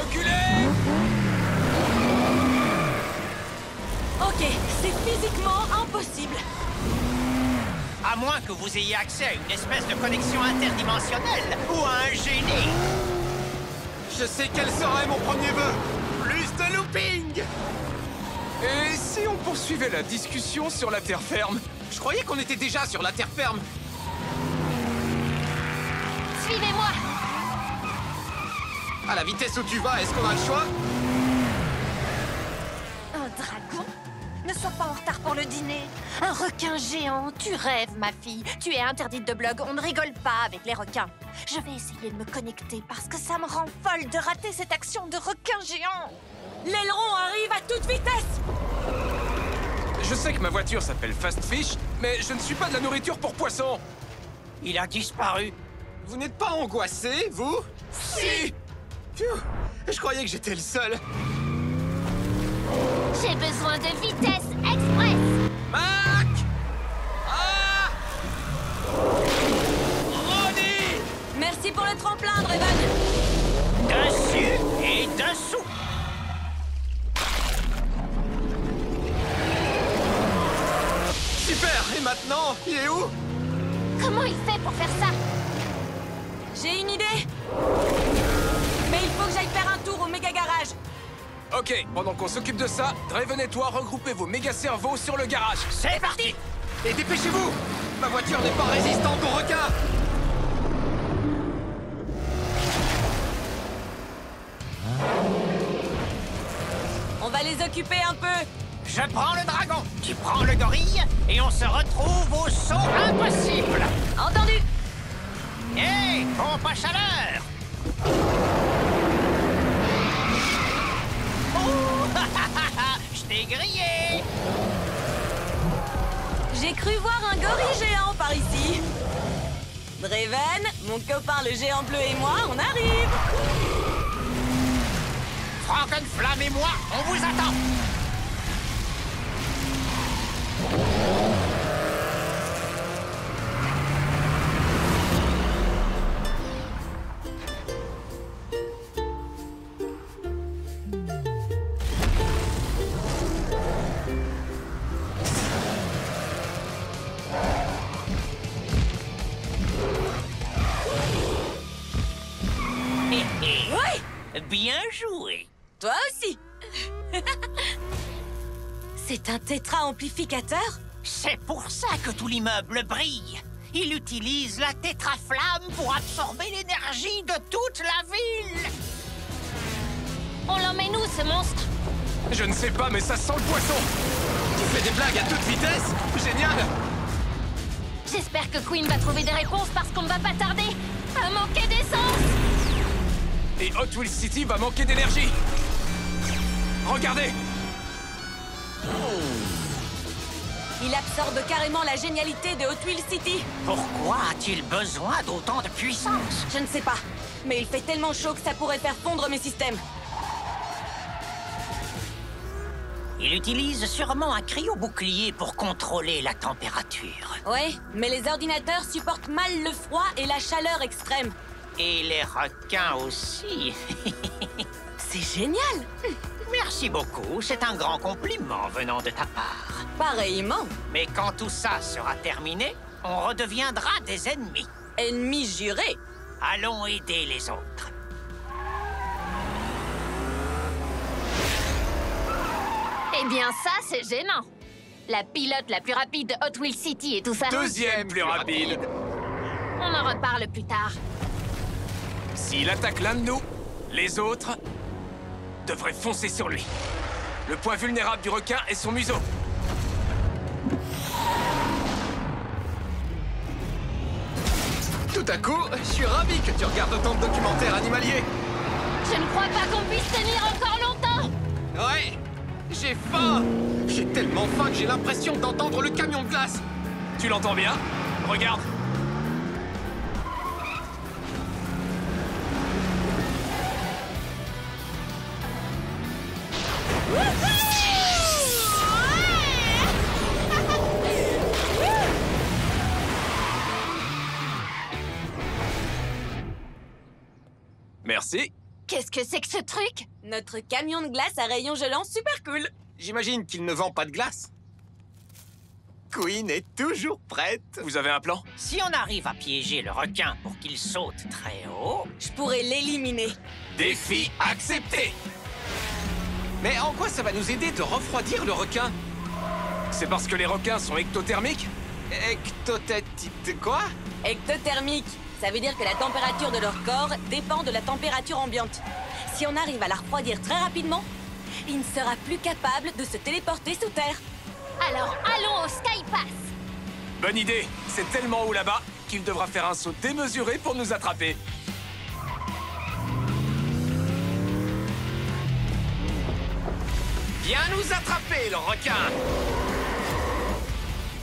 Reculez! Ok, c'est physiquement impossible. À moins que vous ayez accès à une espèce de connexion interdimensionnelle ou à un génie. Je sais quel serait mon premier vœu! Plus de looping! Et si on poursuivait la discussion sur la terre ferme? Je croyais qu'on était déjà sur la terre ferme. Suivez-moi! À la vitesse où tu vas, est-ce qu'on a le choix? Un dragon? Ne sois pas en retard pour le dîner. Un requin géant, tu rêves, ma fille. Tu es interdite de blog, on ne rigole pas avec les requins. Je vais essayer de me connecter parce que ça me rend folle de rater cette action de requin géant. L'aileron arrive à toute vitesse. Je sais que ma voiture s'appelle Fast Fish, mais je ne suis pas de la nourriture pour poissons. Il a disparu. Vous n'êtes pas angoissé, vous? Si! Pfiou, je croyais que j'étais le seul. J'ai besoin de vitesse express. Mac! Ah! Ronnie! Merci pour le tremplin, Draven. Dessus et dessous. Super! Et maintenant, il est où? Comment il fait pour faire ça? J'ai une idée. Mais il faut que j'aille faire un tour au méga garage. Ok, pendant qu'on s'occupe de ça, Draven et toi regroupez vos méga cerveaux sur le garage. C'est parti. Et dépêchez-vous! Ma voiture n'est pas résistante aux requins! On va les occuper un peu. Je prends le dragon, tu prends le gorille, et on se retrouve au saut impossible. Entendu. Hé, pompe à chaleur. Oh, je t'ai grillé. J'ai cru voir un gorille géant par ici. Draven, mon copain le géant bleu et moi, on arrive. Frankenflamme et moi, on vous attend. Oui, Bien joué. toi aussi. C'est un tétra-amplificateur? C'est pour ça que tout l'immeuble brille. Il utilise la tétraflamme pour absorber l'énergie de toute la ville. On l'emmène où, ce monstre? Je ne sais pas, mais ça sent le poisson! Tu fais des blagues à toute vitesse? Génial! J'espère que Queen va trouver des réponses parce qu'on ne va pas tarder à manquer d'essence. Et Hot Wheels City va manquer d'énergie! Regardez! Il absorbe carrément la génialité de Hot Wheels City. Pourquoi a-t-il besoin d'autant de puissance? Je ne sais pas, mais il fait tellement chaud que ça pourrait faire fondre mes systèmes. Il utilise sûrement un cryo-bouclier pour contrôler la température. Ouais, mais les ordinateurs supportent mal le froid et la chaleur extrême. Et les requins aussi. C'est génial! Merci beaucoup, c'est un grand compliment venant de ta part. Pareillement. Mais quand tout ça sera terminé, on redeviendra des ennemis. Ennemi juré. Allons aider les autres. Eh bien, ça, c'est gênant. La pilote la plus rapide de Hot Wheels City et tout ça. Deuxième plus rapide! On en reparle plus tard. S'il attaque l'un de nous, les autres devraient foncer sur lui. Le point vulnérable du requin est son museau. Tout à coup, je suis ravi que tu regardes autant de documentaires animaliers. Je ne crois pas qu'on puisse tenir encore longtemps. Ouais, j'ai faim. J'ai tellement faim que j'ai l'impression d'entendre le camion de glace. Tu l'entends bien? Regarde. Merci. Qu'est-ce que c'est que ce truc? Notre camion de glace à rayons gelants super cool. J'imagine qu'il ne vend pas de glace. Queen est toujours prête. Vous avez un plan? Si on arrive à piéger le requin pour qu'il saute très haut... Je pourrais l'éliminer. Défi accepté. Mais en quoi ça va nous aider de refroidir le requin? C'est parce que les requins sont ectothermiques? Quoi? Ectothermique, ça veut dire que la température de leur corps dépend de la température ambiante. Si on arrive à la refroidir très rapidement, il ne sera plus capable de se téléporter sous terre. Alors allons au Sky Pass. Bonne idée. C'est tellement haut là-bas qu'il devra faire un saut démesuré pour nous attraper. Viens nous attraper, le requin!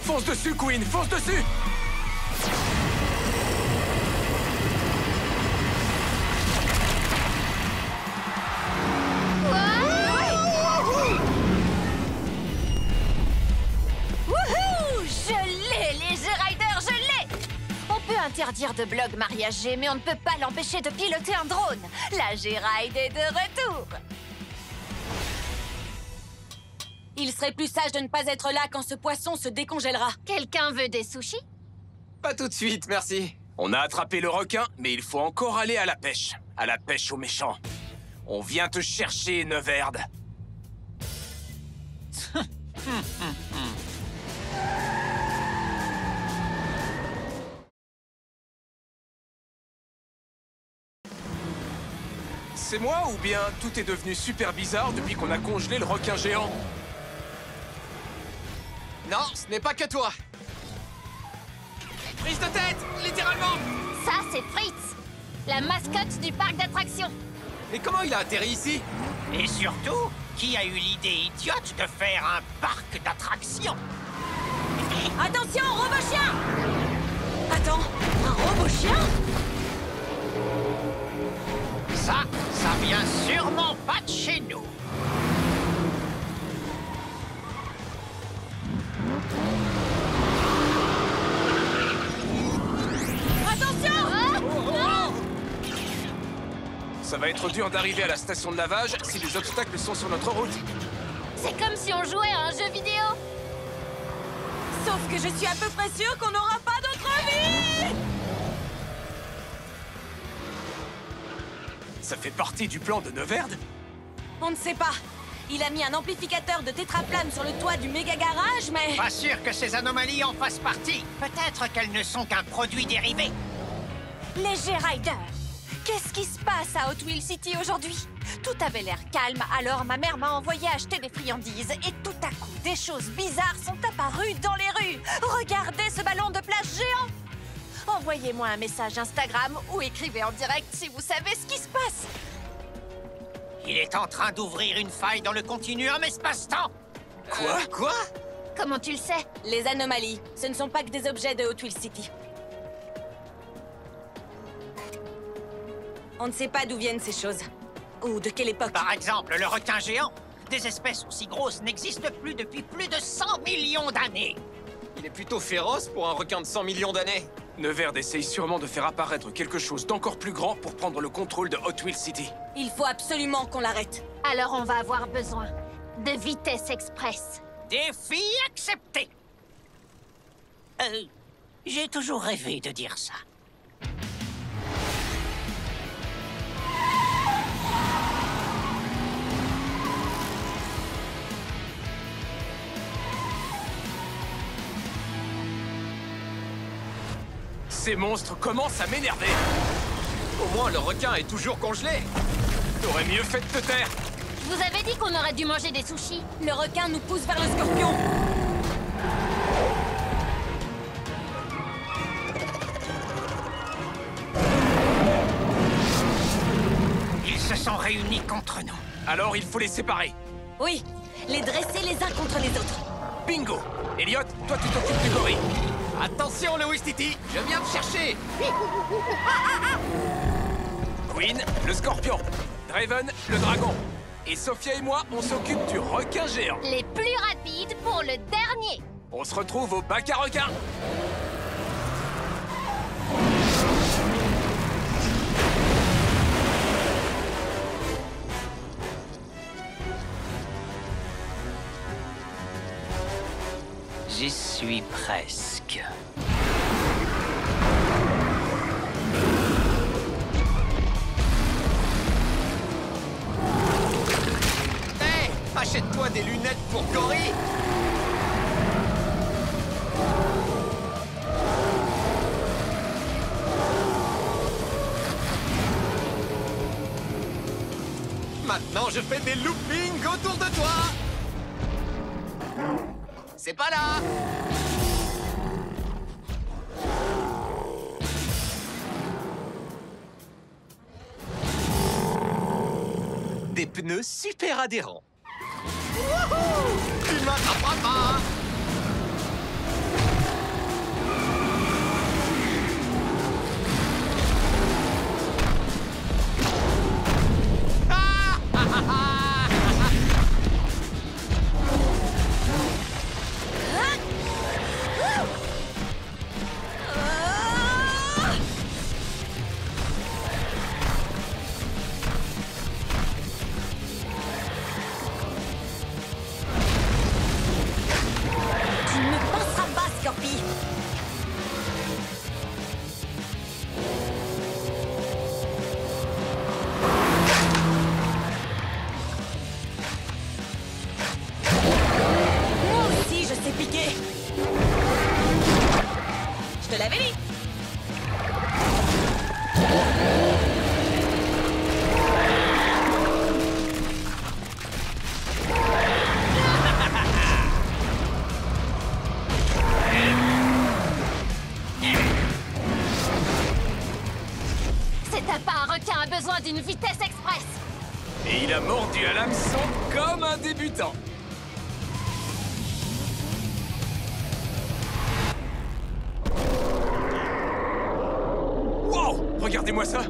Fonce dessus, Queen, fonce dessus! Wouhou! Je l'ai, les G-Riders, je l'ai! On peut interdire de blog mariage G, mais on ne peut pas l'empêcher de piloter un drone. La G-Ride est de retour. Il serait plus sage de ne pas être là quand ce poisson se décongèlera. Quelqu'un veut des sushis? Pas tout de suite, merci. On a attrapé le requin, mais il faut encore aller à la pêche. À la pêche aux méchants. On vient te chercher, Neverde. C'est moi ou bien tout est devenu super bizarre depuis qu'on a congelé le requin géant? Non, ce n'est pas que toi. Prise de tête, littéralement. Ça, c'est Fritz, la mascotte du parc d'attractions. Mais comment il a atterri ici? Et surtout, qui a eu l'idée idiote de faire un parc d'attractions? Attention, robot-chien! Attends, un robot-chien? Ça vient sûrement pas de chez nous. Ça va être dur d'arriver à la station de lavage si les obstacles sont sur notre route. C'est comme si on jouait à un jeu vidéo. Sauf que je suis à peu près sûre qu'on n'aura pas d'autre vie! Ça fait partie du plan de Neverde? On ne sait pas. Il a mis un amplificateur de tétraflamme sur le toit du méga garage, mais... Pas sûr que ces anomalies en fassent partie. Peut-être qu'elles ne sont qu'un produit dérivé. Les G-Riders. Qu'est-ce qui se passe à Hot Wheels City aujourd'hui? Tout avait l'air calme, alors ma mère m'a envoyé acheter des friandises. Et tout à coup, des choses bizarres sont apparues dans les rues. Regardez ce ballon de plage géant! Envoyez-moi un message Instagram ou écrivez en direct si vous savez ce qui se passe. Il est en train d'ouvrir une faille dans le continuum espace-temps. Quoi? Comment tu le sais? Les anomalies, ce ne sont pas que des objets de Hot Wheels City. On ne sait pas d'où viennent ces choses. Ou de quelle époque. Par exemple, le requin géant. Des espèces aussi grosses n'existent plus depuis plus de 100 millions d'années. Il est plutôt féroce pour un requin de 100 millions d'années. Neverde essaye sûrement de faire apparaître quelque chose d'encore plus grand pour prendre le contrôle de Hot Wheels City. Il faut absolument qu'on l'arrête. Alors on va avoir besoin de vitesse express. Défi accepté. J'ai toujours rêvé de dire ça. Ces monstres commencent à m'énerver. Au moins, le requin est toujours congelé. T'aurais mieux fait de te taire. Je vous avais dit qu'on aurait dû manger des sushis. Le requin nous pousse vers le scorpion. Ils se sont réunis contre nous. Alors, il faut les séparer. Oui, les dresser les uns contre les autres. Bingo! Elliot, toi tu t'occupes du gorille. Attention, Lewis Titi, je viens te chercher. Queen, le scorpion. Draven, le dragon. Et Sophia et moi, on s'occupe du requin géant. Les plus rapides pour le dernier. On se retrouve au bac à requins. J'y suis presque. Hey, achète-toi des lunettes pour Cory. Maintenant, je fais des loopings autour de toi. C'est pas là. Des pneus super adhérents. Wouhou! Tu m'attraperas pas. Je te l'avais dit. C'est un pas un requin a besoin d'une vitesse express. Et il a mordu à l'hameçon comme un débutant. Wow! Regardez-moi ça!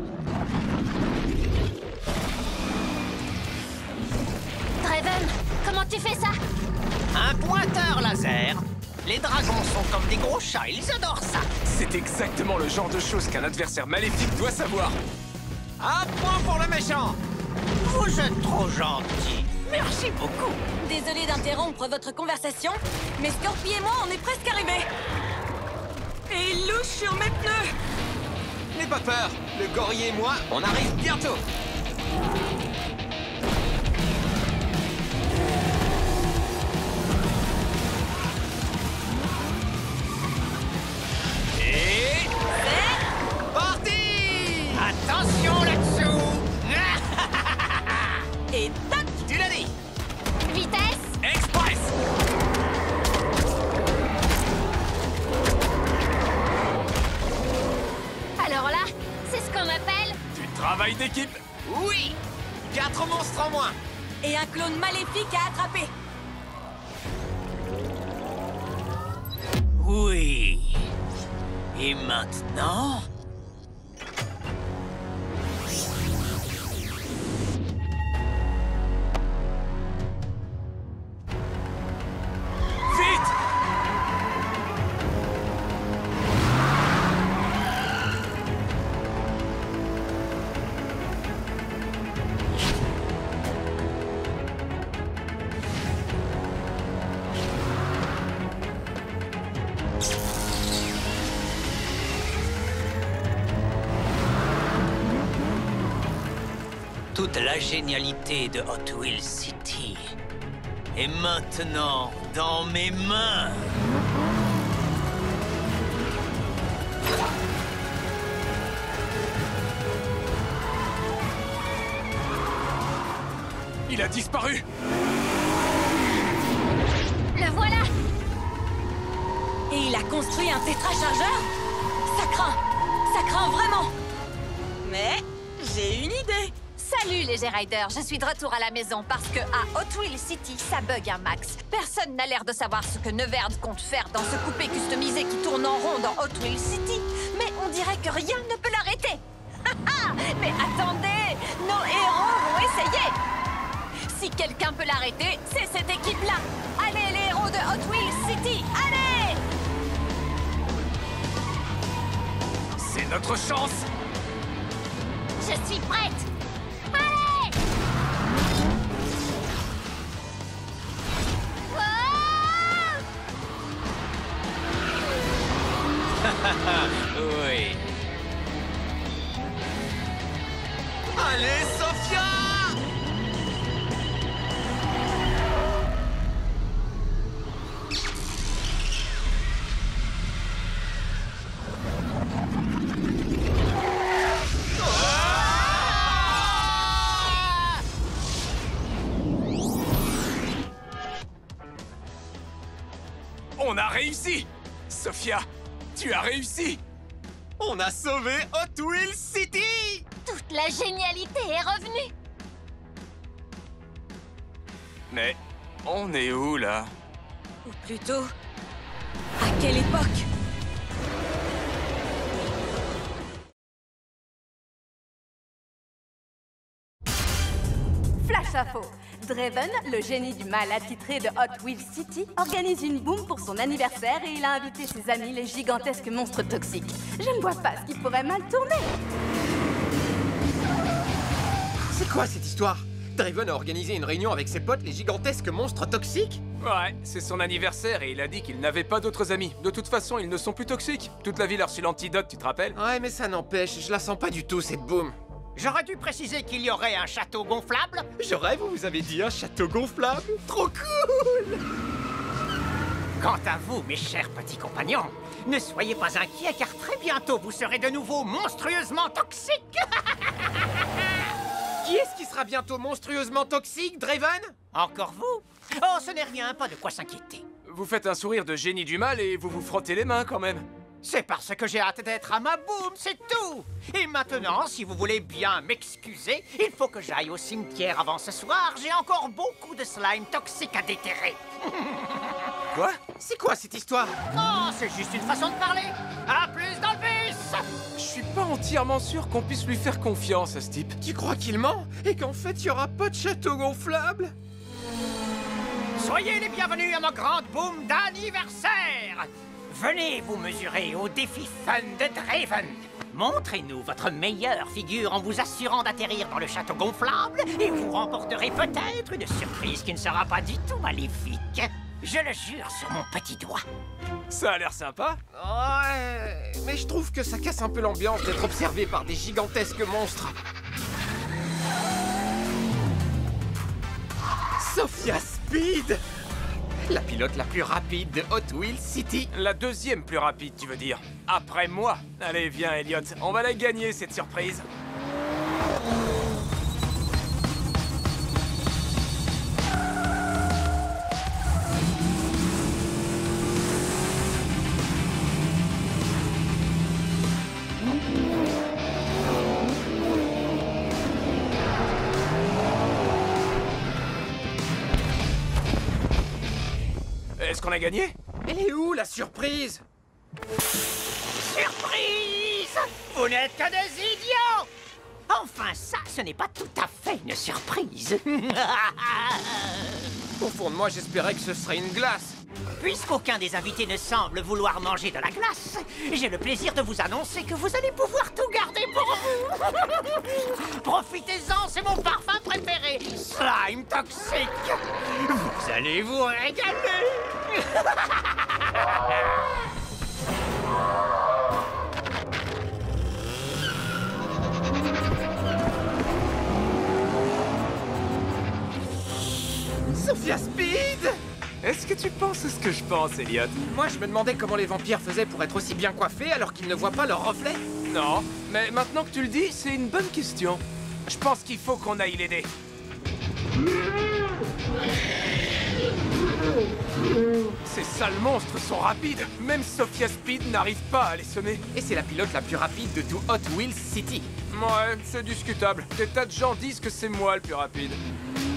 Draven, comment tu fais ça? Un pointeur laser. Les dragons sont comme des gros chats, ils adorent ça. C'est exactement le genre de choses qu'un adversaire maléfique doit savoir. Un point pour le méchant! Vous êtes trop gentil. Merci beaucoup. Désolé d'interrompre votre conversation, mais Scorpi et moi, on est presque arrivés. Et il louche sur mes pneus. N'aie pas peur, le gorille et moi, on arrive bientôt. Et... C'est parti! Attention là-dessous. et tac. Tu l'as dit! Vitesse? Express! Alors là, c'est ce qu'on appelle... Du travail d'équipe! Oui! 4 monstres en moins! Et un clone maléfique à attraper. Oui. Et maintenant? Vite! Toute la génialité de Hot Wheels City est maintenant dans mes mains. Il a disparu! Le voilà! Et il a construit un tétrachargeur? Ça craint vraiment. Mais j'ai une idée. Salut les G-Riders, je suis de retour à la maison parce que à Hot Wheels City, ça bug un max. Personne n'a l'air de savoir ce que Neverd compte faire dans ce coupé customisé qui tourne en rond dans Hot Wheels City. Mais on dirait que rien ne peut l'arrêter. Mais attendez, nos héros vont essayer. Si quelqu'un peut l'arrêter, c'est cette équipe-là. Allez les héros de Hot Wheels City, allez! C'est notre chance! Je suis prête! Allez! Oh! Allez, Sophia! On a réussi! Sophia, tu as réussi! On a sauvé Hot Wheels City! Toute la génialité est revenue. Mais on est où, là? Ou plutôt, à quelle époque? Flash info. Draven, le génie du mal attitré de Hot Wheels City, organise une boum pour son anniversaire et il a invité ses amis les gigantesques monstres toxiques. Je ne vois pas ce qui pourrait mal tourner. C'est quoi cette histoire? Draven a organisé une réunion avec ses potes, les gigantesques monstres toxiques? Ouais, c'est son anniversaire et il a dit qu'il n'avait pas d'autres amis. De toute façon, ils ne sont plus toxiques. Toute la ville a reçu l'antidote, tu te rappelles? Ouais, mais ça n'empêche, je la sens pas du tout, cette boum. J'aurais dû préciser qu'il y aurait un château gonflable. Je rêve, vous avez dit un château gonflable? Trop cool! Quant à vous, mes chers petits compagnons, ne soyez pas inquiets car très bientôt vous serez de nouveau monstrueusement toxiques. Qui est-ce qui sera bientôt monstrueusement toxique, Draven? Encore vous? Oh, ce n'est rien, pas de quoi s'inquiéter. Vous faites un sourire de génie du mal et vous vous frottez les mains quand même. C'est parce que j'ai hâte d'être à ma boum, c'est tout. Et maintenant, si vous voulez bien m'excuser, il faut que j'aille au cimetière avant ce soir. J'ai encore beaucoup de slime toxique à déterrer. Quoi? C'est quoi cette histoire? Oh, c'est juste une façon de parler. À plus dans le bus. Je suis pas entièrement sûr qu'on puisse lui faire confiance à ce type. Tu crois qu'il ment? Et qu'en fait, il y aura pas de château gonflable? Soyez les bienvenus à ma grande boum d'anniversaire. Venez vous mesurer au défi fun de Draven. Montrez-nous votre meilleure figure en vous assurant d'atterrir dans le château gonflable et vous remporterez peut-être une surprise qui ne sera pas du tout maléfique. Je le jure sur mon petit doigt. Ça a l'air sympa. Ouais, mais je trouve que ça casse un peu l'ambiance d'être observé par des gigantesques monstres. Sophia Speed! La pilote la plus rapide de Hot Wheels City. La deuxième plus rapide, tu veux dire? Après moi. Allez, viens, Elliot. On va la gagner, cette surprise. Est-ce qu'on a gagné? Elle est où, la surprise? Surprise! Vous n'êtes que des idiots! Enfin, ça, ce n'est pas tout à fait une surprise. Au fond de moi, j'espérais que ce serait une glace. Puisqu'aucun des invités ne semble vouloir manger de la glace, j'ai le plaisir de vous annoncer que vous allez pouvoir tout garder pour vous. Profitez-en, c'est mon parfum préféré, slime toxique. Vous allez vous régaler. Sophia Speed! Est-ce que tu penses ce que je pense, Elliot? Moi, je me demandais comment les vampires faisaient pour être aussi bien coiffés alors qu'ils ne voient pas leur reflet. Non, mais maintenant que tu le dis, c'est une bonne question. Je pense qu'il faut qu'on aille l'aider. Ces sales monstres sont rapides. Même Sophia Speed n'arrive pas à les semer. Et c'est la pilote la plus rapide de tout Hot Wheels City. Ouais, c'est discutable. Des tas de gens disent que c'est moi le plus rapide.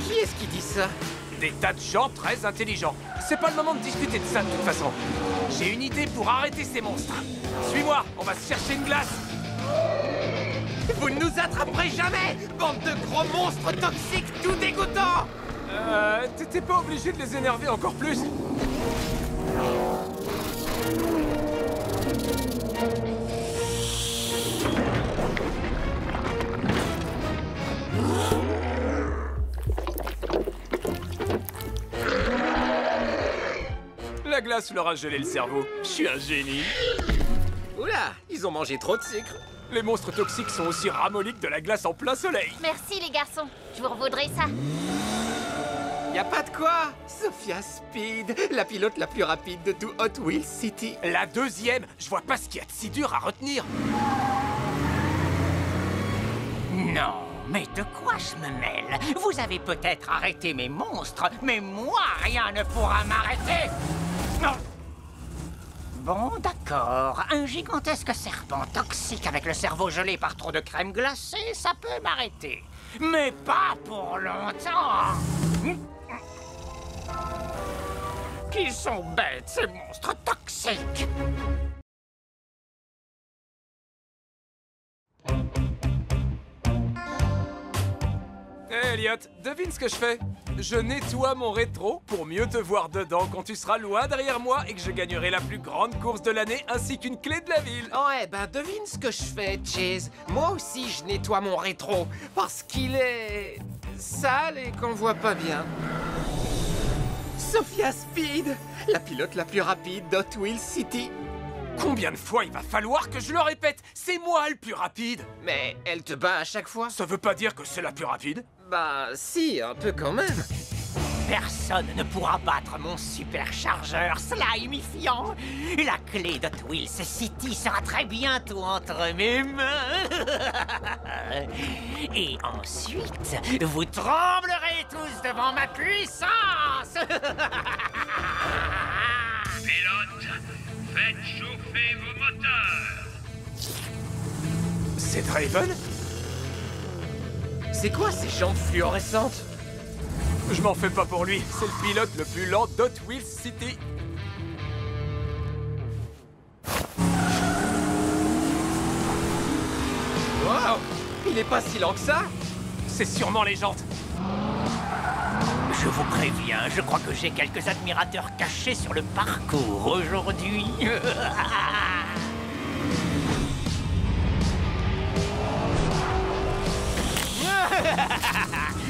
Qui est-ce qui dit ça? Des tas de gens très intelligents. C'est pas le moment de discuter de ça de toute façon. J'ai une idée pour arrêter ces monstres. Suis-moi, on va se chercher une glace. Vous ne nous attraperez jamais, bande de gros monstres toxiques tout dégoûtants! T'étais pas obligé de les énerver encore plus? La glace leur a gelé le cerveau. Je suis un génie. Oula, ils ont mangé trop de sucre. Les monstres toxiques sont aussi ramollis que de la glace en plein soleil. Merci les garçons, je vous revaudrai ça. Y a pas de quoi. Sophia Speed, la pilote la plus rapide de tout Hot Wheels City. La deuxième, je vois pas ce qu'il y a de si dur à retenir. Non, mais de quoi je me mêle? Vous avez peut-être arrêté mes monstres, mais moi, rien ne pourra m'arrêter. Non. Bon, d'accord. Un gigantesque serpent toxique avec le cerveau gelé par trop de crème glacée, ça peut m'arrêter. Mais pas pour longtemps. Qu'ils sont bêtes, ces monstres toxiques. Hé, Elliot, devine ce que je fais. Je nettoie mon rétro pour mieux te voir dedans quand tu seras loin derrière moi et que je gagnerai la plus grande course de l'année ainsi qu'une clé de la ville. Ouais, ben devine ce que je fais, Chase. Moi aussi, je nettoie mon rétro parce qu'il est sale et qu'on voit pas bien. Sophia Speed, la pilote la plus rapide d'Hot Wheels City. Combien de fois il va falloir que je le répète? C'est moi le plus rapide. Mais elle te bat à chaque fois? Ça veut pas dire que c'est la plus rapide. Bah si, un peu quand même. Personne ne pourra battre mon superchargeur slimifiant. La clé d'Hot Wheels City sera très bientôt entre mes mains. Et ensuite, vous tremblerez tous devant ma puissance. Pilote, faites chauffer vos moteurs. C'est Draven? C'est quoi ces jambes fluorescentes? Je m'en fais pas pour lui. C'est le pilote le plus lent d'Hot Wheels City. Wow, il est pas si lent que ça. C'est sûrement les jantes. Je vous préviens, je crois que j'ai quelques admirateurs cachés sur le parcours aujourd'hui.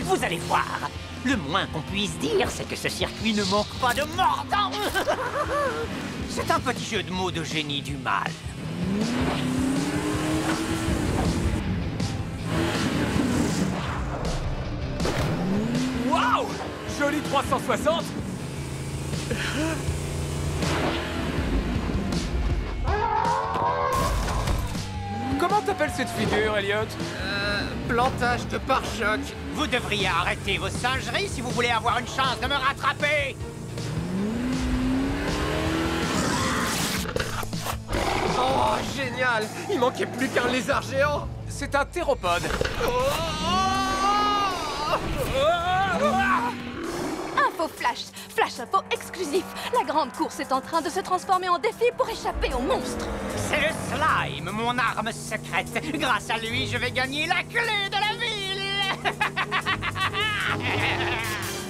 Vous allez voir. Le moins qu'on puisse dire, c'est que ce circuit ne manque pas de mordant. C'est un petit jeu de mots de génie du mal. Waouh! Joli 360! Comment t'appelles cette figure, Elliot? Plantage de pare-choc. Vous devriez arrêter vos singeries si vous voulez avoir une chance de me rattraper. Oh, génial! Il manquait plus qu'un lézard géant. C'est un théropode. Info flash, flash info exclusif. La grande course est en train de se transformer en défi pour échapper aux monstres. C'est le slime, mon arme secrète. Grâce à lui, je vais gagner la clé de la ville.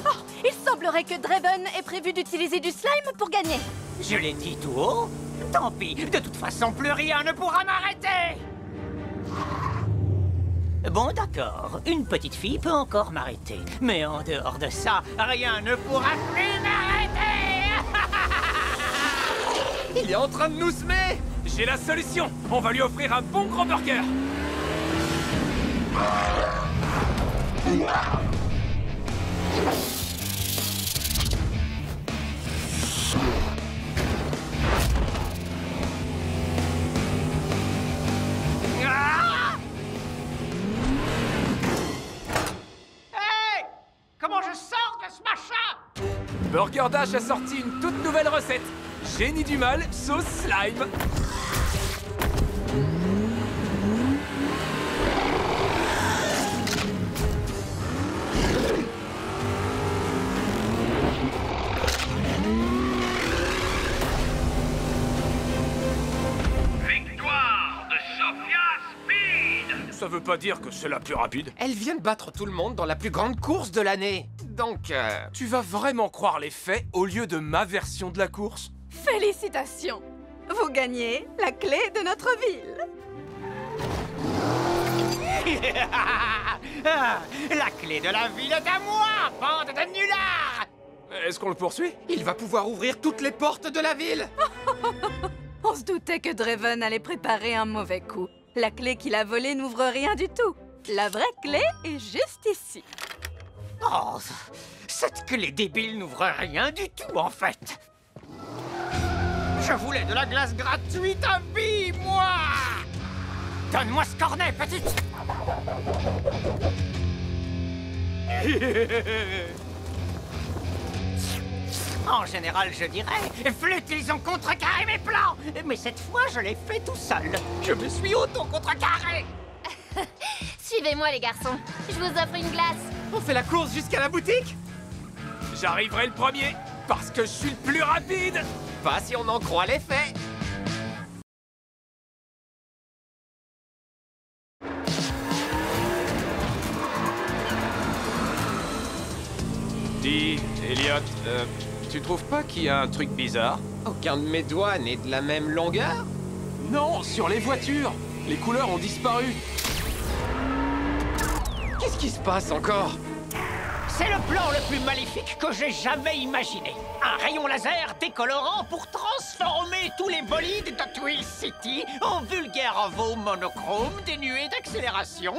Oh, il semblerait que Draven ait prévu d'utiliser du slime pour gagner. Je l'ai dit tout haut. Tant pis, de toute façon, plus rien ne pourra m'arrêter. Bon, d'accord. Une petite fille peut encore m'arrêter. Mais en dehors de ça, rien ne pourra plus m'arrêter. Il est en train de nous semer. J'ai la solution. On va lui offrir un bon gros burger. Hey! Comment je sors de ce machin? Burger Dash a sorti une toute nouvelle recette. Génie du mal, sauce slime. Victoire de Sophia Speed. Ça veut pas dire que c'est la plus rapide. Elle vient de battre tout le monde dans la plus grande course de l'année. Donc, Tu vas vraiment croire les faits au lieu de ma version de la course? Félicitations! Vous gagnez la clé de notre ville. La clé de la ville est à moi, bande de nullards! Est-ce qu'on le poursuit? il va pouvoir ouvrir toutes les portes de la ville. On se doutait que Draven allait préparer un mauvais coup. La clé qu'il a volée n'ouvre rien du tout. La vraie clé est juste ici. Oh, cette clé débile n'ouvre rien du tout, en fait. Je voulais de la glace gratuite à vie, moi! Donne-moi ce cornet, petite! En général, je dirais, flûte, ils ont contrecarré mes plans! Mais cette fois, je l'ai fait tout seul. Je me suis auto-contrecarré! Suivez-moi, les garçons. Je vous offre une glace. On fait la course jusqu'à la boutique? J'arriverai le premier, parce que je suis le plus rapide. Pas si on en croit les faits. Dis, Elliot, tu trouves pas qu'il y a un truc bizarre? Aucun de mes doigts n'est de la même longueur. Non, sur les voitures. Les couleurs ont disparu. Qu'est-ce qui se passe encore? C'est le plan le plus maléfique que j'ai jamais imaginé. Un rayon laser décolorant pour transformer tous les bolides de Twill City en vulgaires veaux monochromes dénués d'accélération.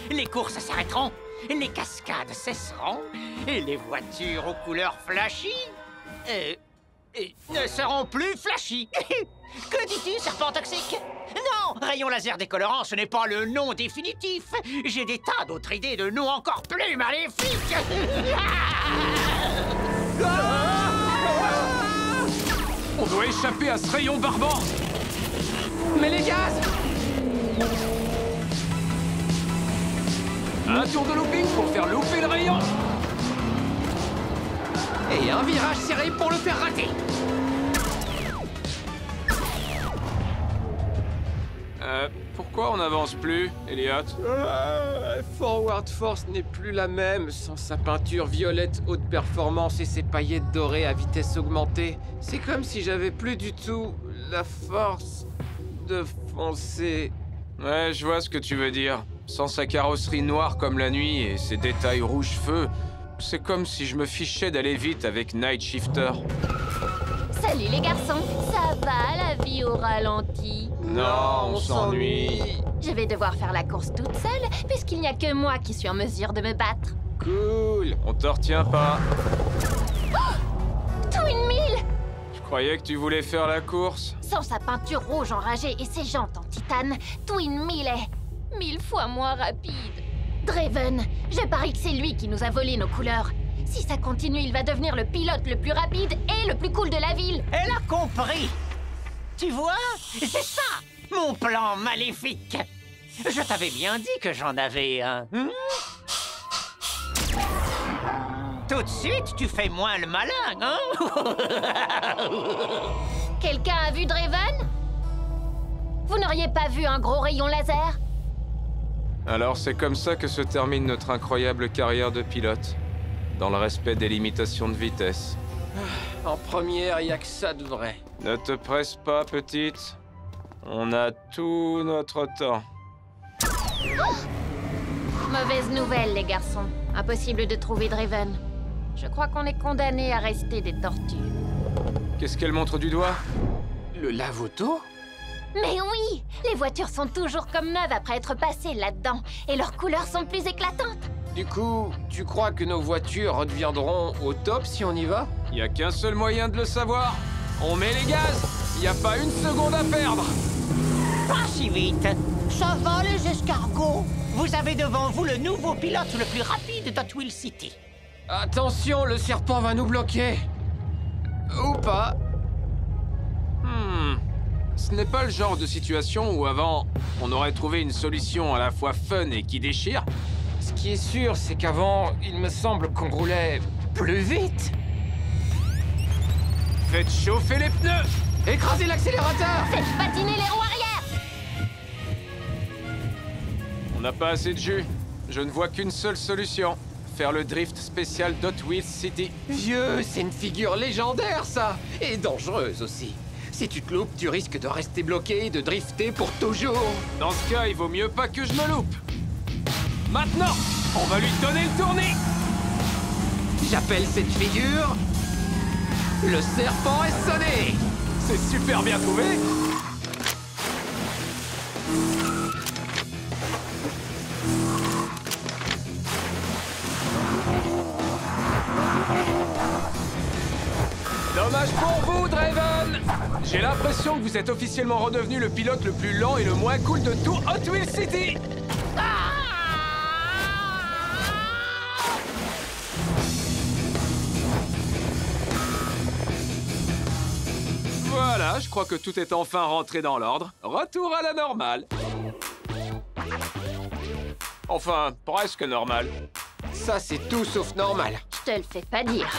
Les courses s'arrêteront, les cascades cesseront, et les voitures aux couleurs flashy ne seront plus flashy. Que dis-tu, serpent toxique? Non, rayon laser décolorant, ce n'est pas le nom définitif. J'ai des tas d'autres idées de noms encore plus maléfiques. On doit échapper à ce rayon barbant. Mais les gaz! Un tour de looping pour faire louper le rayon. Et un virage serré pour le faire rater. Pourquoi on n'avance plus, Elliot? Forward Force n'est plus la même sans sa peinture violette haute performance et ses paillettes dorées à vitesse augmentée. C'est comme si j'avais plus du tout la force de foncer. Ouais, je vois ce que tu veux dire. Sans sa carrosserie noire comme la nuit et ses détails rouge feu, c'est comme si je me fichais d'aller vite avec Night Shifter. Salut les garçons, ça va la vie au ralenti? Non, on s'ennuie. Je vais devoir faire la course toute seule, puisqu'il n'y a que moi qui suis en mesure de me battre. Cool, on te retient pas. Twin Mill! Je croyais que tu voulais faire la course. Sans sa peinture rouge enragée et ses jantes en titane, Twin Mill est 1000 fois moins rapide. Draven, je parie que c'est lui qui nous a volé nos couleurs. Si ça continue, il va devenir le pilote le plus rapide et le plus cool de la ville. Elle a compris. Tu vois, c'est ça, mon plan maléfique. Je t'avais bien dit que j'en avais un. Tout de suite, tu fais moins le malin, hein? Quelqu'un a vu Draven? Vous n'auriez pas vu un gros rayon laser? Alors c'est comme ça que se termine notre incroyable carrière de pilote. Dans le respect des limitations de vitesse. En première, il n'y a que ça de vrai. Ne te presse pas, petite. On a tout notre temps. Mauvaise nouvelle, les garçons. Impossible de trouver Draven. Je crois qu'on est condamnés à rester des tortues. Qu'est-ce qu'elle montre du doigt? Le lave-auto? Mais oui! Les voitures sont toujours comme neuves après être passées là-dedans. Et leurs couleurs sont plus éclatantes. Du coup, tu crois que nos voitures redeviendront au top si on y va? Y a qu'un seul moyen de le savoir. On met les gaz. Y a pas une seconde à perdre. Pas si vite. Ça va, les escargots. Vous avez devant vous le nouveau pilote le plus rapide d'Hotwheel City. Attention, le serpent va nous bloquer. Ou pas. Ce n'est pas le genre de situation où avant, on aurait trouvé une solution à la fois fun et qui déchire. Ce qui est sûr, c'est qu'avant, il me semble qu'on roulait plus vite. Faites chauffer les pneus. Écrasez l'accélérateur! Faites patiner les roues arrière! On n'a pas assez de jus. Je ne vois qu'une seule solution. Faire le drift spécial d'Hotwheel City. Vieux, c'est une figure légendaire, ça! Et dangereuse aussi. Si tu te loupes, tu risques de rester bloqué et de drifter pour toujours. Dans ce cas, il vaut mieux pas que je me loupe. Maintenant, on va lui donner le tournis. J'appelle cette figure... le serpent est sonné! C'est super bien trouvé. J'ai l'impression que vous êtes officiellement redevenu le pilote le plus lent et le moins cool de tout Hot Wheels City. Voilà, je crois que tout est enfin rentré dans l'ordre. Retour à la normale. Enfin, presque normal. Ça, c'est tout sauf normal. Je te le fais pas dire.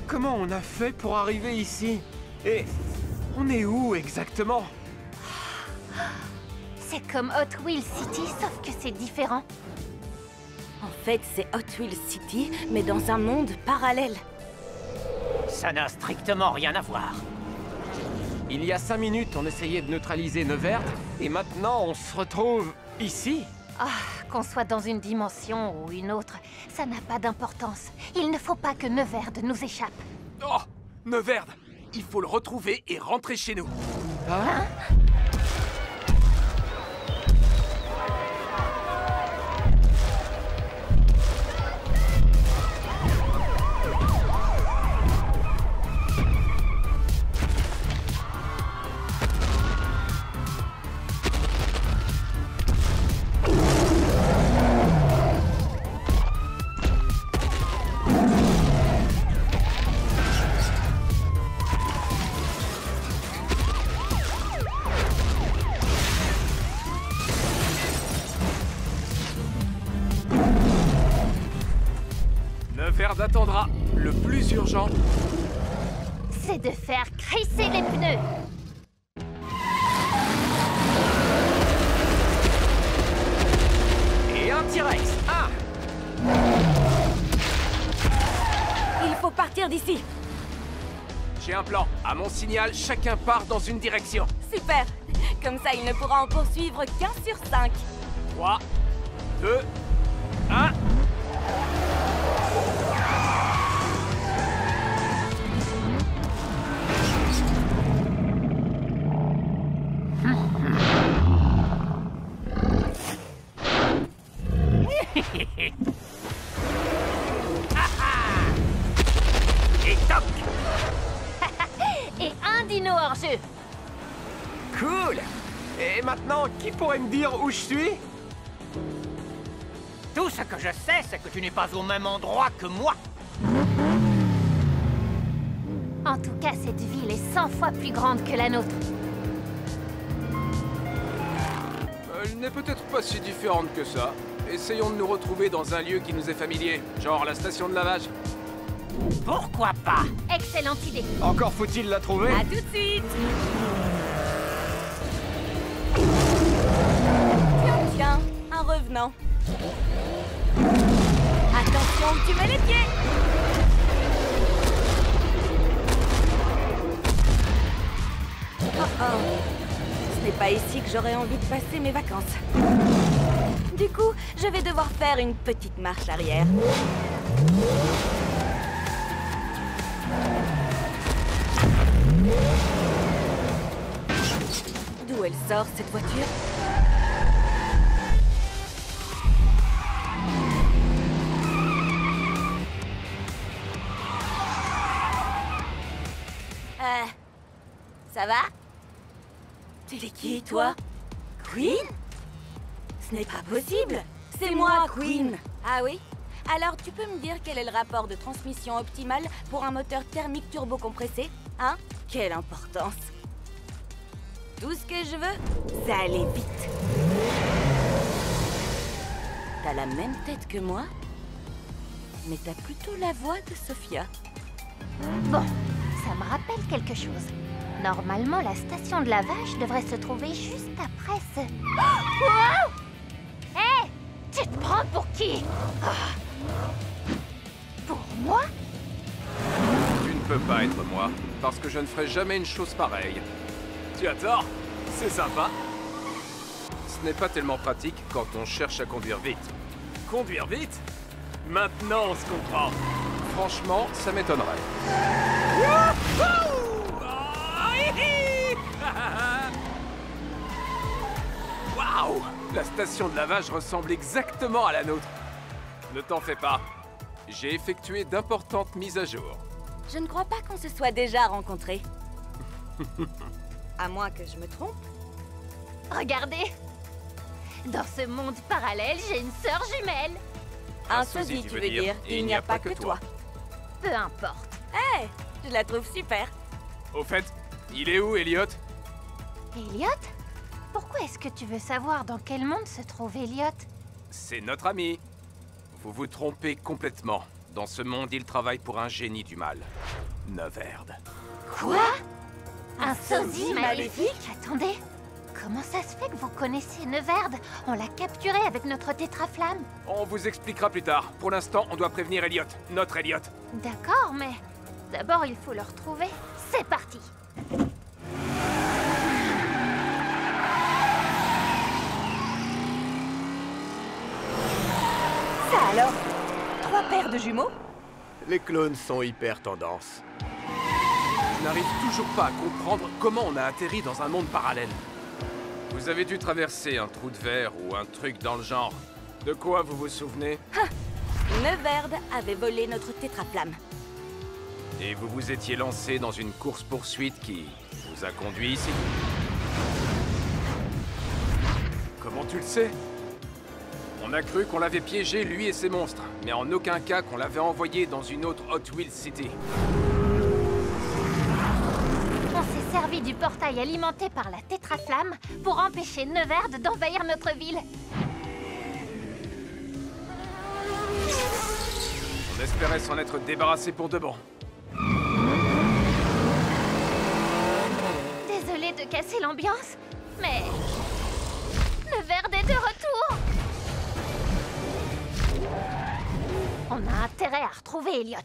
Comment on a fait pour arriver ici? Et on est où exactement? C'est comme Hot Wheels City, sauf que c'est différent. En fait, c'est Hot Wheels City, mais dans un monde parallèle. Ça n'a strictement rien à voir. Il y a 5 minutes, on essayait de neutraliser Neverd, et maintenant, on se retrouve ici. Ah, qu'on soit dans une dimension ou une autre, ça n'a pas d'importance. Il ne faut pas que Neverd nous échappe. Oh, Neverd, il faut le retrouver et rentrer chez nous. Hein? Neverd attendra. Le plus urgent, C'est de faire crisser les pneus. Et un T-Rex. Ah! Il faut partir d'ici. j'ai un plan. À mon signal, chacun part dans une direction. Super. Comme ça, il ne pourra en poursuivre qu'un sur 5. 3, 2, 1... Et toc! Et un dino hors jeu. Cool! Et maintenant, qui pourrait me dire où je suis? Tout ce que je sais, c'est que tu n'es pas au même endroit que moi. En tout cas, cette ville est 100 fois plus grande que la nôtre. Elle n'est peut-être pas si différente que ça. Essayons de nous retrouver dans un lieu qui nous est familier, genre la station de lavage. Pourquoi pas? Excellente idée. Encore faut-il la trouver? À tout de suite. Tiens, tiens, un revenant. Attention, tu mets les pieds. Oh oh. Ce n'est pas ici que j'aurais envie de passer mes vacances. Du coup, je vais devoir faire une petite marche arrière. D'où elle sort, cette voiture? Ça va? Tu es qui, toi? Queen? Ce n'est pas possible! C'est moi, Queen! Ah oui? Alors, tu peux me dire quel est le rapport de transmission optimal pour un moteur thermique turbo-compressé? Hein? Quelle importance! Tout ce que je veux, c'est aller vite. T'as la même tête que moi, mais t'as plutôt la voix de Sophia. Bon, ça me rappelle quelque chose. Normalement, la station de lavage devrait se trouver juste après ce... Wow! Hé! Tu te prends pour qui? Pour moi? Tu ne peux pas être moi, parce que je ne ferai jamais une chose pareille. Tu as tort. C'est sympa. Ce n'est pas tellement pratique quand on cherche à conduire vite. Conduire vite? Maintenant, on se comprend. Franchement, ça m'étonnerait. Waouh! La station de lavage ressemble exactement à la nôtre. Ne t'en fais pas. J'ai effectué d'importantes mises à jour. Je ne crois pas qu'on se soit déjà rencontrés. À moins que je me trompe. Regardez. Dans ce monde parallèle, j'ai une sœur jumelle. Un sosie, tu veux dire. Il n'y a pas que toi. Peu importe. Hé, je la trouve super. Au fait, il est où, Elliot? Elliot? Pourquoi est-ce que tu veux savoir dans quel monde se trouve Elliot? C'est notre ami. Vous vous trompez complètement. Dans ce monde, il travaille pour un génie du mal. Neverd. Quoi? Un sosie maléfique? Attendez. Comment ça se fait que vous connaissiez Neverd? On l'a capturé avec notre tétraflamme. On vous expliquera plus tard. Pour l'instant, on doit prévenir Elliot. Notre Elliot. D'accord, mais d'abord il faut le retrouver. C'est parti. Ça alors? 3 paires de jumeaux? Les clones sont hyper tendance. Je n'arrive toujours pas à comprendre comment on a atterri dans un monde parallèle. Vous avez dû traverser un trou de verre ou un truc dans le genre. De quoi vous vous souvenez? Neverd avait volé notre tétraflamme. Et vous vous étiez lancé dans une course-poursuite qui vous a conduit ici. Comment tu le sais? On a cru qu'on l'avait piégé, lui et ses monstres, mais en aucun cas qu'on l'avait envoyé dans une autre Hot Wheels City. On s'est servi du portail alimenté par la tétraflamme pour empêcher Neverd d'envahir notre ville. On espérait s'en être débarrassé pour de bon. Désolée de casser l'ambiance, mais Neverd est de retour. On a intérêt à retrouver Elliot.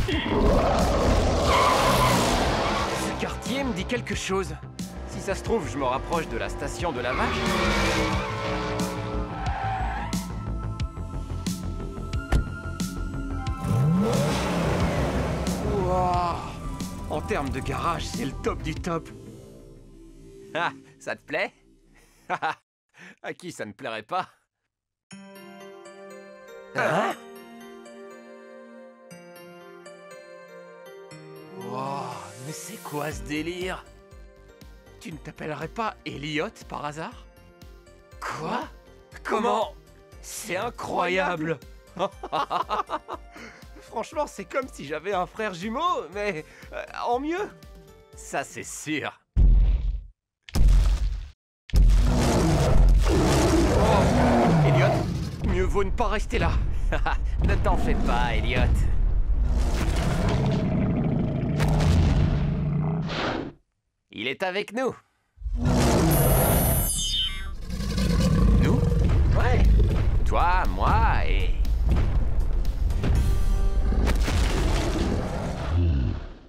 Ce quartier me dit quelque chose. Si ça se trouve, je me rapproche de la station de lavage. Wow. En termes de garage, c'est le top du top. Ah, ça te plaît? À qui ça ne plairait pas? Hein? Wow, mais c'est quoi ce délire? Tu ne t'appellerais pas Elliot par hasard? Quoi? Comment? C'est incroyable! Franchement, c'est comme si j'avais un frère jumeau, mais en mieux. Ça, c'est sûr. Oh, Elliot, mieux vaut ne pas rester là. Ne t'en fais pas, Elliot. Il est avec nous. Nous? Ouais. Toi, moi et...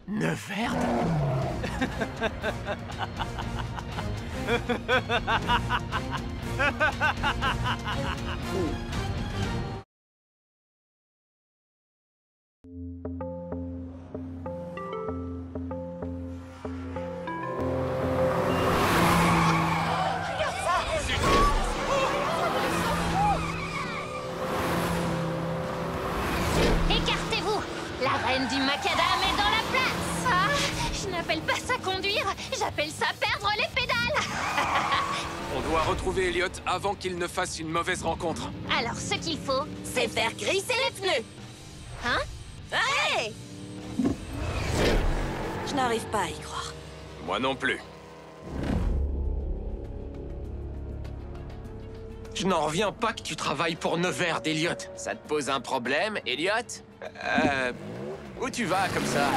Neverd? Écartez-vous! La reine du macadam est dans la place! Ah, je n'appelle pas ça conduire, j'appelle ça perdre les pédales! On doit retrouver Elliot avant qu'il ne fasse une mauvaise rencontre. Alors, ce qu'il faut, C'est faire grisser les pneus. hein? Hey! Je n'arrive pas à y croire. Moi non plus. Je n'en reviens pas que tu travailles pour Neverd, Elliot. Ça te pose un problème, Elliot? Où tu vas comme ça?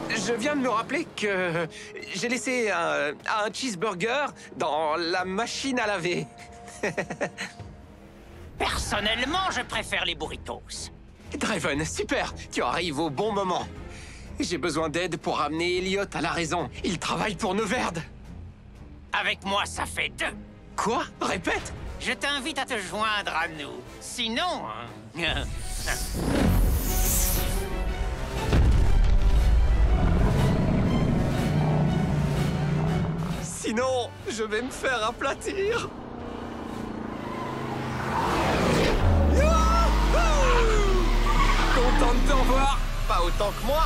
Je viens de me rappeler que j'ai laissé un cheeseburger dans la machine à laver. Personnellement, je préfère les burritos. Draven, super! Tu arrives au bon moment. J'ai besoin d'aide pour ramener Elliot à la raison. Il travaille pour Neuverde. Avec moi, ça fait 2. Quoi? Répète! Je t'invite à te joindre à nous. Sinon... hein, Sinon, je vais me faire aplatir. Content de te revoir. Pas autant que moi.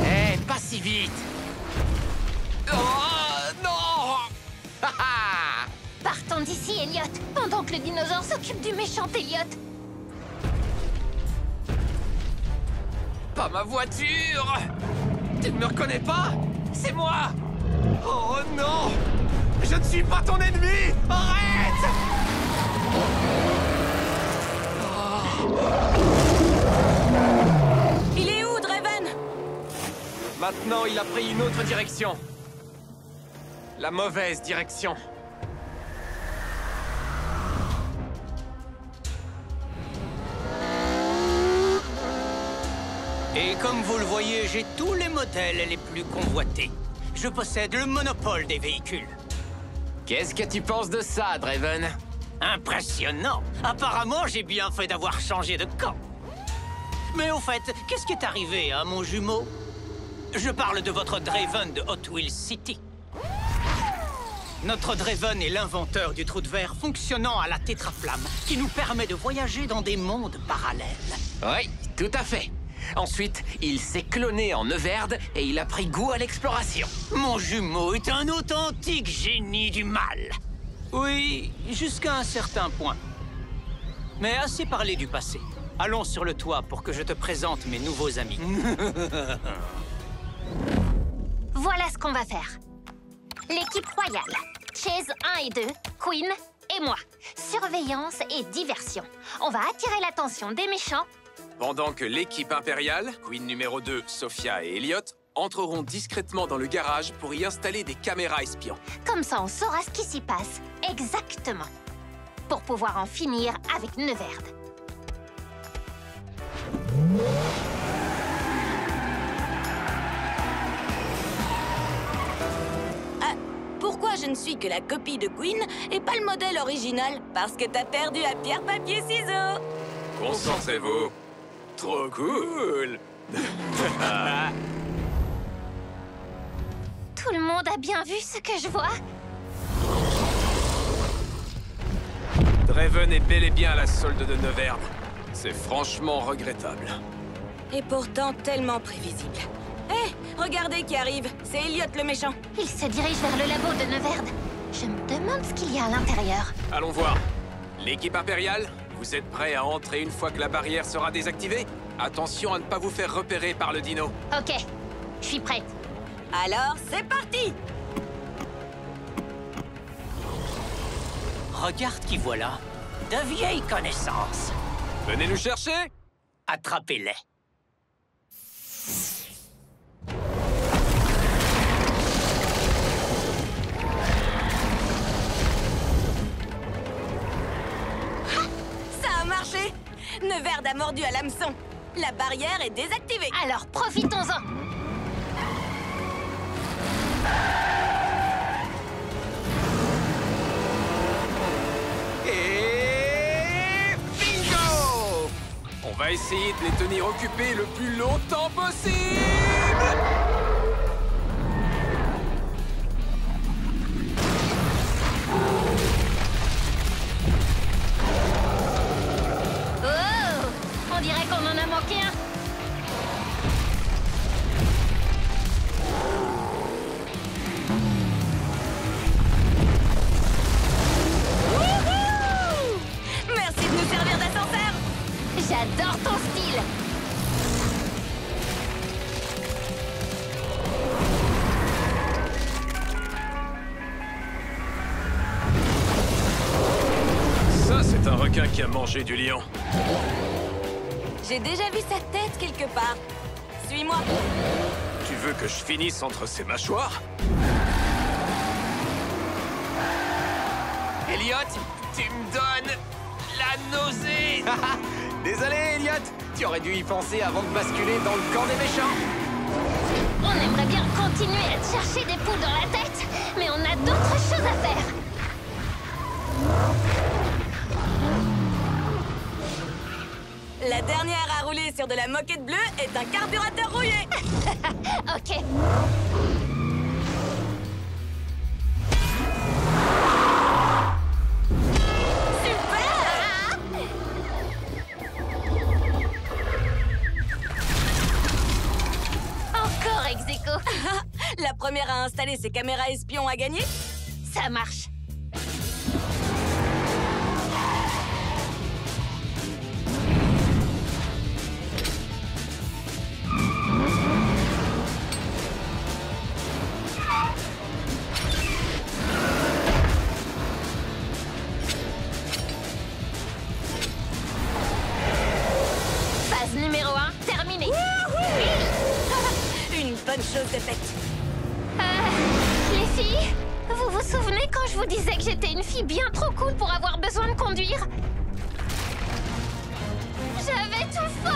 Eh, pas si vite. Oh, non. Partons d'ici, Elliot, pendant que le dinosaure s'occupe du méchant Elliot. Pas ma voiture. Tu ne me reconnais pas? C'est moi. Oh non. Je ne suis pas ton ennemi. Arrête. Il est où, Draven? Maintenant, il a pris une autre direction. La mauvaise direction. Et comme vous le voyez, j'ai tous les modèles les plus convoités. Je possède le monopole des véhicules. Qu'est-ce que tu penses de ça, Draven? Impressionnant! Apparemment, j'ai bien fait d'avoir changé de camp. Mais au fait, qu'est-ce qui est arrivé à mon jumeau? Je parle de votre Draven de Hot Wheels City. Notre Draven est l'inventeur du trou de verre fonctionnant à la tétraflamme, qui nous permet de voyager dans des mondes parallèles. Oui, tout à fait. Ensuite, il s'est cloné en Neuverde et il a pris goût à l'exploration. Mon jumeau est un authentique génie du mal. Oui, jusqu'à un certain point. Mais assez parlé du passé. Allons sur le toit pour que je te présente mes nouveaux amis. Voilà ce qu'on va faire. L'équipe royale. Chase 1 et 2, Queen et moi. Surveillance et diversion. On va attirer l'attention des méchants. Pendant que l'équipe impériale, Queen numéro 2, Sophia et Elliot, entreront discrètement dans le garage pour y installer des caméras espions. Comme ça, on saura ce qui s'y passe. Exactement. Pour pouvoir en finir avec Neuverde. Pourquoi je ne suis que la copie de Queen et pas le modèle original? Parce que t'as perdu à pierre, papier, ciseaux. Concentrez-vous. Trop cool. Tout le monde a bien vu ce que je vois? Draven est bel et bien à la solde de Neuverde. C'est franchement regrettable. Et pourtant tellement prévisible. Hé, regardez qui arrive. C'est Elliot le méchant. Il se dirige vers le labo de Neuverde. Je me demande ce qu'il y a à l'intérieur. Allons voir. L'équipe impériale, vous êtes prêts à entrer une fois que la barrière sera désactivée? Attention à ne pas vous faire repérer par le dino. Ok, je suis prête. Alors, c'est parti. Regarde qui voilà. De vieilles connaissances. Venez nous chercher? Attrapez-les. Ça a marché. Neuverde a mordu à l'hameçon. La barrière est désactivée. Alors, profitons-en. Et bingo! On va essayer de les tenir occupés le plus longtemps possible! Oh! On dirait qu'on en a manqué un. Wouhou! Merci de nous servir d'ascenseur. J'adore ton style. Ça, c'est un requin qui a mangé du lion. J'ai déjà vu sa tête quelque part. Suis-moi. Tu veux que je finisse entre ses mâchoires? Elliot, tu me donnes la nausée. Désolé, Elliot. Tu aurais dû y penser avant de basculer dans le camp des méchants. On aimerait bien continuer à te chercher des poules dans la tête, mais on a d'autres choses à faire. La dernière à rouler sur de la moquette bleue est un carburateur rouillé. Ok. Encore ex aequo. La première à installer ses caméras espions a gagné. Ça marche. Phase numéro 1, terminée. Une bonne chose de faite. Les filles, vous vous souvenez quand je vous disais que j'étais une fille bien trop cool pour avoir besoin de conduire? J'avais tout faux!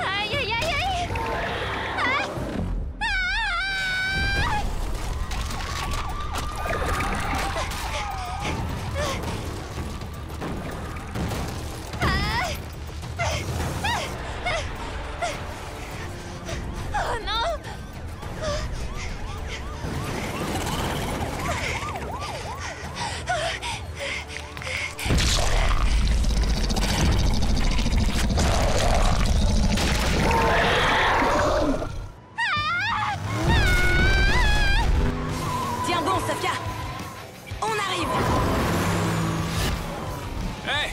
Aïe, aïe, aïe, aïe! Ah! Oh non! Tiens bon, Sophia. On arrive. Hé!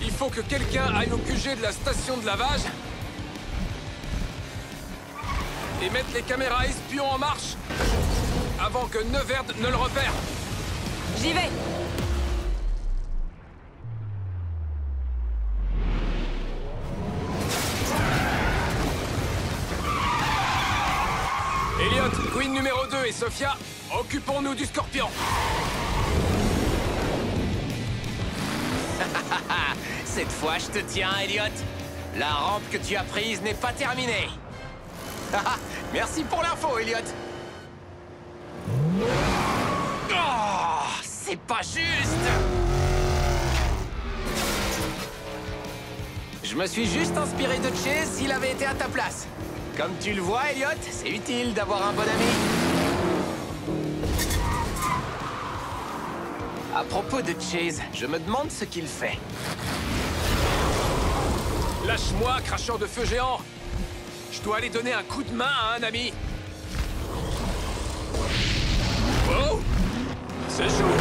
Il faut que quelqu'un aille au QG de la station de lavage et mettre les caméras espions en marche avant que Neverd ne le repère. J'y vais. Elliot, Queen numéro 2 et Sophia, occupons-nous du Scorpion. Cette fois, je te tiens, Elliot. La rampe que tu as prise n'est pas terminée. Merci pour l'info, Elliot. Oh, c'est pas juste. Je me suis juste inspiré de Chase s'il avait été à ta place. Comme tu le vois, Elliot, c'est utile d'avoir un bon ami. À propos de Chase, je me demande ce qu'il fait. Lâche-moi, cracheur de feu géant. Je dois aller donner un coup de main à un ami. Oh! C'est chaud!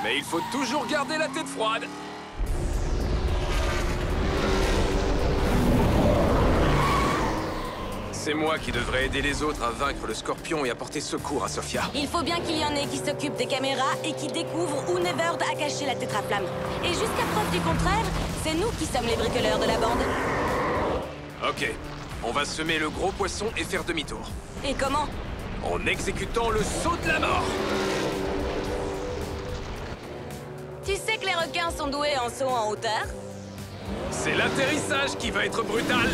Mais il faut toujours garder la tête froide. C'est moi qui devrais aider les autres à vaincre le Scorpion et apporter secours à Sophia. Il faut bien qu'il y en ait qui s'occupent des caméras et qui découvrent où Neverd a caché la tétraflamme. Et jusqu'à preuve du contraire, c'est nous qui sommes les bricoleurs de la bande. Ok, on va semer le gros poisson et faire demi-tour. Et comment? En exécutant le saut de la mort. Tu sais que les requins sont doués en saut en hauteur? C'est l'atterrissage qui va être brutal.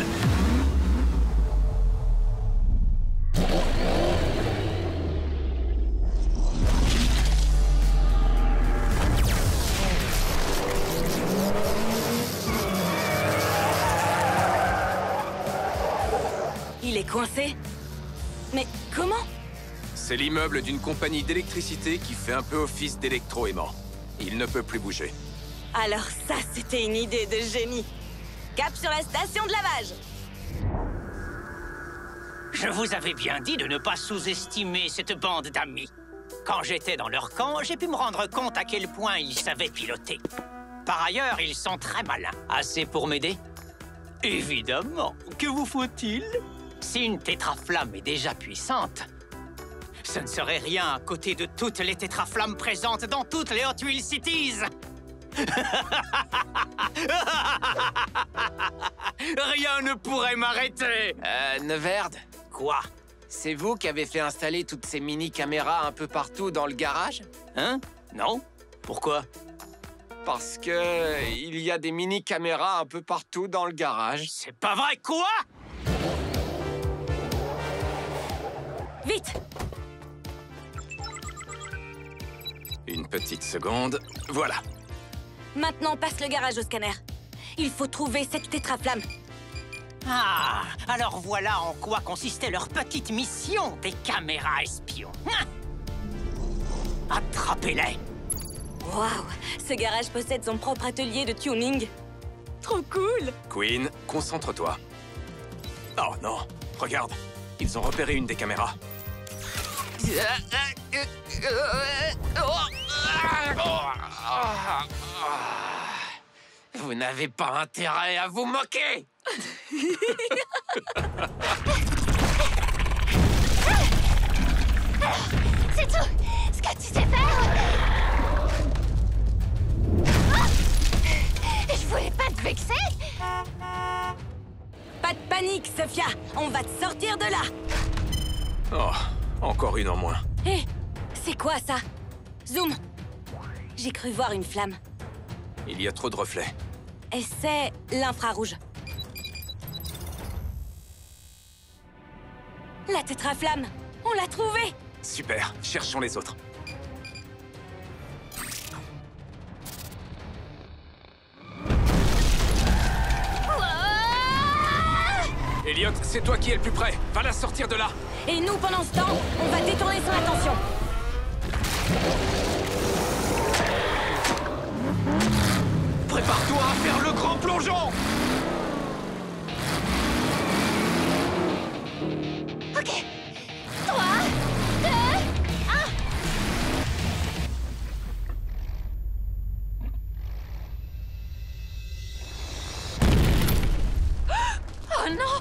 Il est coincé? Mais comment? C'est l'immeuble d'une compagnie d'électricité qui fait un peu office d'électroaimant. Il ne peut plus bouger. Alors ça, c'était une idée de génie. Cap sur la station de lavage. Je vous avais bien dit de ne pas sous-estimer cette bande d'amis. Quand j'étais dans leur camp, j'ai pu me rendre compte à quel point ils savaient piloter. Par ailleurs, ils sont très malins. Assez pour m'aider? Évidemment. Que vous faut-il? Si une tétraflamme est déjà puissante, Ce ne serait rien à côté de toutes les tétraflammes présentes dans toutes les Hot Wheels Cities. Rien ne pourrait m'arrêter. Neverd, Quoi? c'est vous qui avez fait installer toutes ces mini-caméras un peu partout dans le garage? Hein? Non? Pourquoi? Parce que il y a des mini-caméras un peu partout dans le garage. C'est pas vrai, quoi? Vite! Une petite seconde. Voilà. Maintenant, passe le garage au scanner. Il faut trouver cette tétraflamme. Ah, alors voilà en quoi consistait leur petite mission des caméras espions. Attrapez-les! Waouh! Ce garage possède son propre atelier de tuning. Trop cool! Queen, concentre-toi. Oh non, regarde. Ils ont repéré une des caméras. Vous n'avez pas intérêt à vous moquer! C'est tout ce que tu sais faire. Je voulais pas te vexer. Pas de panique, Sophia! On va te sortir de là! Oh, encore une en moins. Hé! C'est quoi ça? Zoom! J'ai cru voir une flamme. Il y a trop de reflets. Et c'est l'infrarouge. La tétraflamme! On l'a trouvée! Super, cherchons les autres. Elliot, c'est toi qui es le plus près. Va la sortir de là. Et nous, pendant ce temps, on va détourner son attention. Prépare-toi à faire le grand plongeon! Ok. 3, 2, 1. Oh non!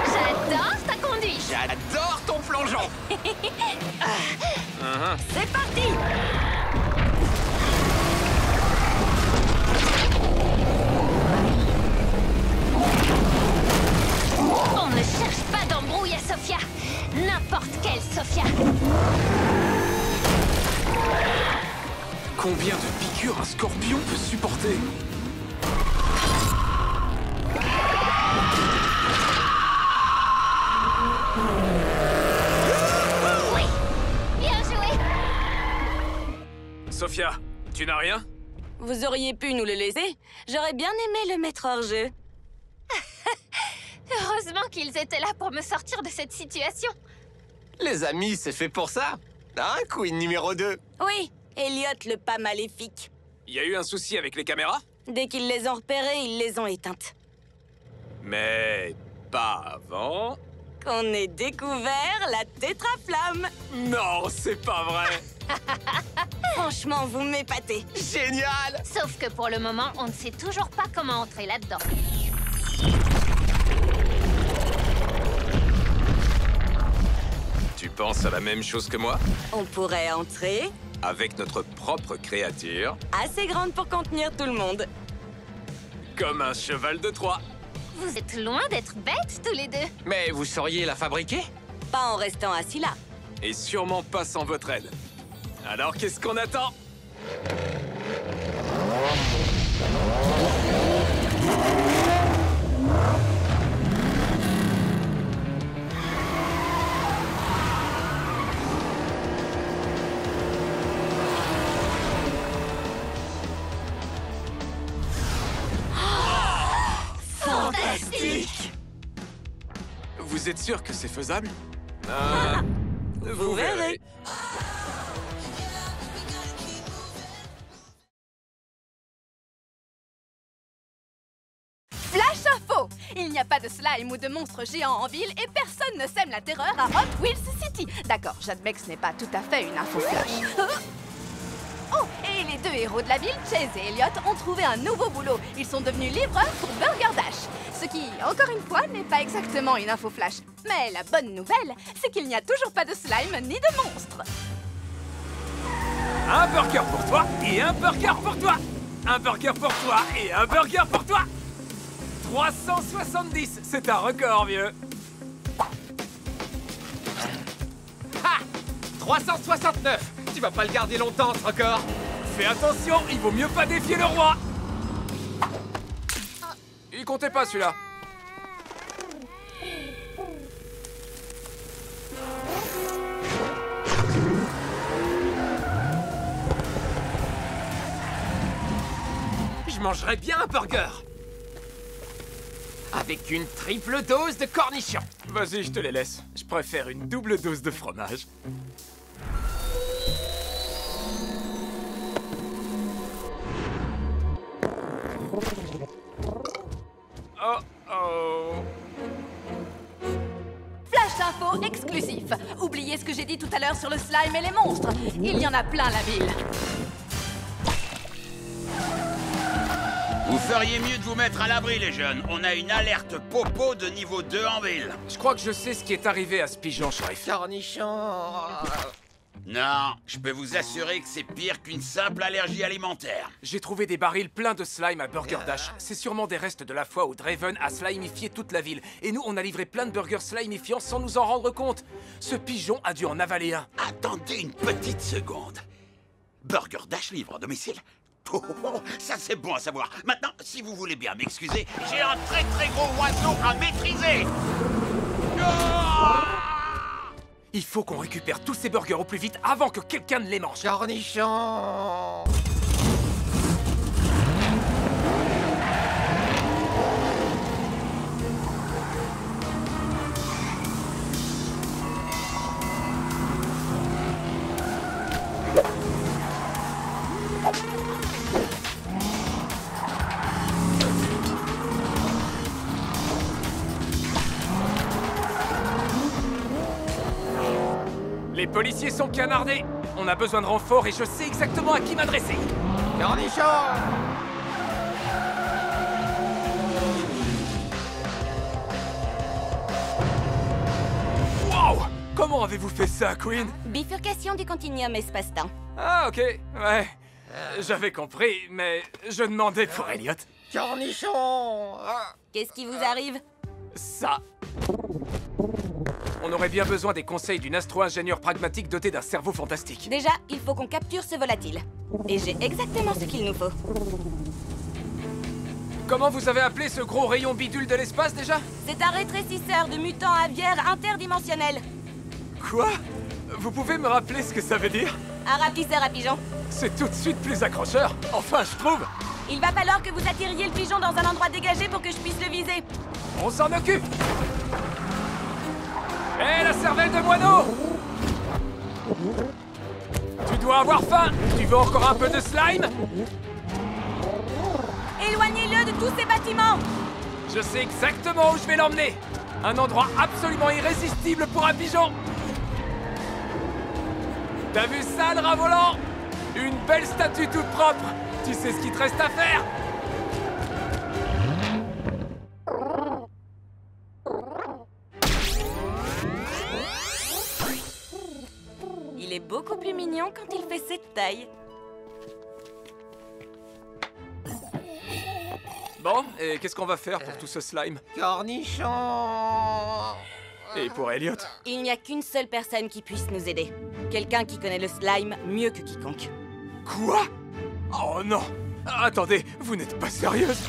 J'adore ta conduite! J'adore ton plongeon! C'est parti! On ne cherche pas d'embrouille à Sophia. N'importe quelle Sophia. Combien de piqûres un scorpion peut supporter? Oui! Bien joué! Sophia, tu n'as rien? Vous auriez pu nous le laisser? J'aurais bien aimé le mettre hors jeu. Heureusement qu'ils étaient là pour me sortir de cette situation. Les amis, c'est fait pour ça. Hein, Queen numéro 2? Oui, Elliot le pas maléfique. Il y a eu un souci avec les caméras? Dès qu'ils les ont repérées, ils les ont éteintes. Mais pas avant. Qu'on ait découvert la tétraflamme. Non, c'est pas vrai. Franchement, vous m'épatez. Génial! Sauf que pour le moment, on ne sait toujours pas comment entrer là-dedans. Tu penses à la même chose que moi? On pourrait entrer, Avec notre propre créature, assez grande pour contenir tout le monde. comme un cheval de Troie. Vous êtes loin d'être bêtes tous les deux. Mais vous sauriez la fabriquer? Pas en restant assis là. Et sûrement pas sans votre aide. Alors qu'est-ce qu'on attend? Fantastique! Vous êtes sûr que c'est faisable? Vous verrez. Flash info! Il n'y a pas de slime ou de monstres géants en ville et personne ne sème la terreur à Hot Wheels City. D'accord, j'admets que ce n'est pas tout à fait une info flash. Oh, et les deux héros de la ville, Chase et Elliot, ont trouvé un nouveau boulot. Ils sont devenus livreurs pour Burger Dash. Ce qui, encore une fois, n'est pas exactement une info flash. Mais la bonne nouvelle, c'est qu'il n'y a toujours pas de slime ni de monstre. Un burger pour toi et un burger pour toi. Un burger pour toi et un burger pour toi. 370, c'est un record, vieux. Ha! 369! Tu vas pas le garder longtemps, ce record! Fais attention, il vaut mieux pas défier le roi. Il comptait pas celui-là. Je mangerais bien un burger! Avec une triple dose de cornichons! Vas-y, je te les laisse. Je préfère une double dose de fromage. Oh oh. Flash info exclusif. Oubliez ce que j'ai dit tout à l'heure sur le slime et les monstres. Il y en a plein la ville. Vous feriez mieux de vous mettre à l'abri, les jeunes. On a une alerte popo de niveau 2 en ville. Je crois que je sais ce qui est arrivé à ce pigeon, shérif. Cornichons! Non, je peux vous assurer que c'est pire qu'une simple allergie alimentaire. J'ai trouvé des barils pleins de slime à Burger Dash. C'est sûrement des restes de la fois où Draven a slimifié toute la ville. Et nous, on a livré plein de burgers slimifiants sans nous en rendre compte. Ce pigeon a dû en avaler un. Attendez une petite seconde. Burger Dash livre à domicile? Oh, ça c'est bon à savoir. Maintenant, si vous voulez bien m'excuser, j'ai un très très gros oiseau à maîtriser. Il faut qu'on récupère tous ces burgers au plus vite avant que quelqu'un ne les mange. Cornichons! Les policiers sont canardés. On a besoin de renforts et je sais exactement à qui m'adresser. Cornichons! Wow! Comment avez-vous fait ça, Queen? Bifurcation du continuum espace-temps. Ah, ok, ouais. J'avais compris, mais je demandais pour Elliot. Cornichons! Qu'est-ce qui vous arrive? Ça. On aurait bien besoin des conseils d'une astro-ingénieure pragmatique dotée d'un cerveau fantastique. Déjà, il faut qu'on capture ce volatile. Et j'ai exactement ce qu'il nous faut. Comment vous avez appelé ce gros rayon bidule de l'espace, déjà? C'est un rétrécisseur de mutants aviaires interdimensionnels. Quoi? Vous pouvez me rappeler ce que ça veut dire? Un rapetisseur à pigeons. C'est tout de suite plus accrocheur. Enfin, je trouve. Il va falloir que vous attiriez le pigeon dans un endroit dégagé pour que je puisse le viser. On s'en occupe. Hé, la cervelle de moineau! Tu dois avoir faim! Tu veux encore un peu de slime? Éloignez-le de tous ces bâtiments! Je sais exactement où je vais l'emmener! Un endroit absolument irrésistible pour un pigeon! T'as vu ça, le rat volant? Une belle statue toute propre! Tu sais ce qu'il te reste à faire? Il est beaucoup plus mignon quand il fait cette taille. Bon, et qu'est-ce qu'on va faire pour tout ce slime? Cornichons! Et pour Elliot? Il n'y a qu'une seule personne qui puisse nous aider. Quelqu'un qui connaît le slime mieux que quiconque. Quoi? Oh non! Attendez, vous n'êtes pas sérieuse?